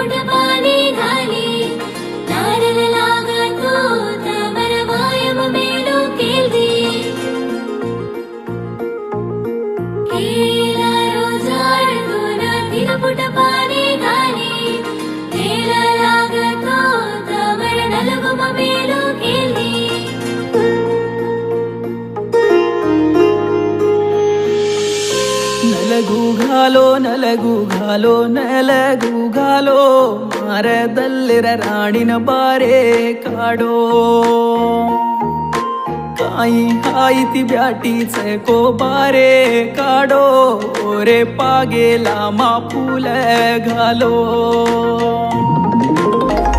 तिलपुट पाणी घाली नारळ लागतो तवर वायम मेलो केल्दी केला रोजाडतो ना तिलपुट पाणी घाली केला लागतो तवर नलगुम मेलो केल्दी ನಲಗು ಘಾಲೋ ನಲಗು ಘಾಲೋ ಮರದಲ್ಲಿರ ರಾಣಿನ ಬಾರೆ ಕಾಡೋ ಕಾಯಿ ಹಾಯಿತಿ ಬ್ಯಾಟಿ ಕೋ ಬಾರೆ ಕಾಡೋ ಓರೆ ಪಾಗೆ ಲಾಮಾ ಫೂಲ ಘಾಲೋ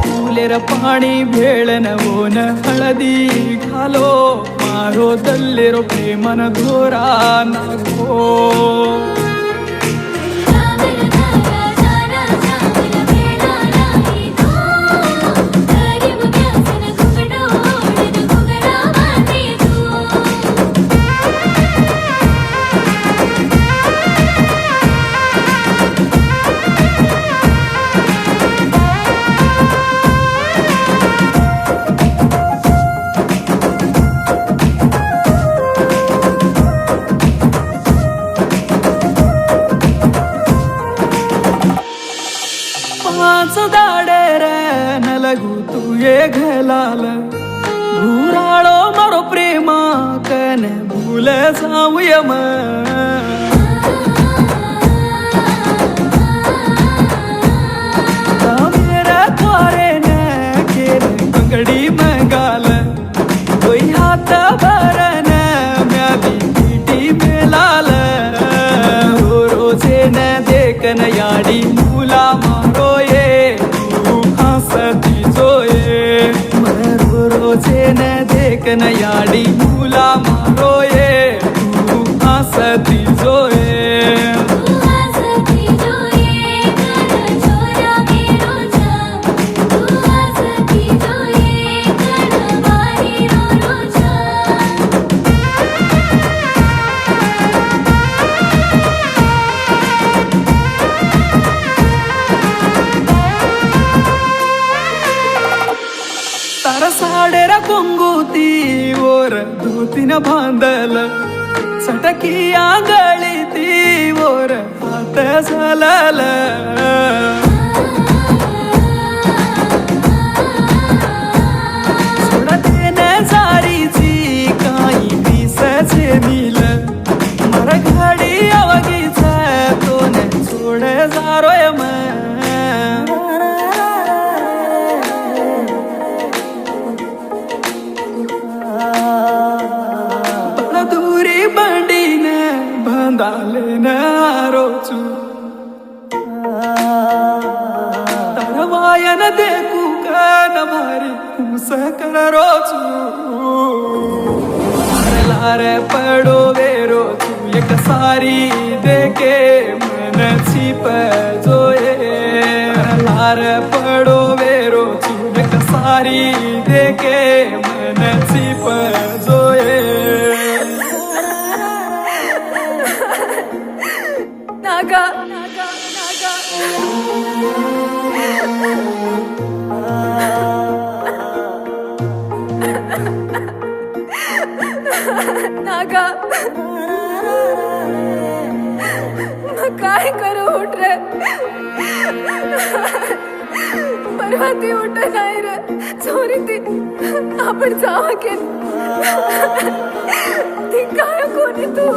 फुलेर पाणी भेळन ओन हळदी घालो मारो दल्लेरो प्रेमन धोरा नाको पाच दाडे रे नलगू तू ये घलाल घुराळो मारो प्रेमा कन भूल सावयम मेरा थोरे न केर कंगड़ी मंगाल कोई हाथ भरन म्यादी पीटी में लाल रोजे न देखन याडी मुला मारो ये तू हंसती जोए मरो रोजे न देखन याडी मुला मारो ये तू हंसती जोए साडेर कुंगुती ओर धोतीन बांधल सटकी आंगळी ती ओर हात झालल सोडतेन सारीची काही दिसचे मिल मर घडी अवगीच तोन सोड जारोय बंडीन बंधालेन रोचू तरवायन देखू कन भारी हुस कर रोचू लारे पडो वे रोचू एक सारी देके मन छिप जोए लारे पडो वे रोचू एक सारी देके मन छिप जोए नागा नागा मैं काय करू उठ रे परवा ती उठ नाही रे चोरी ती आपण जावा की ती काय कोणी तू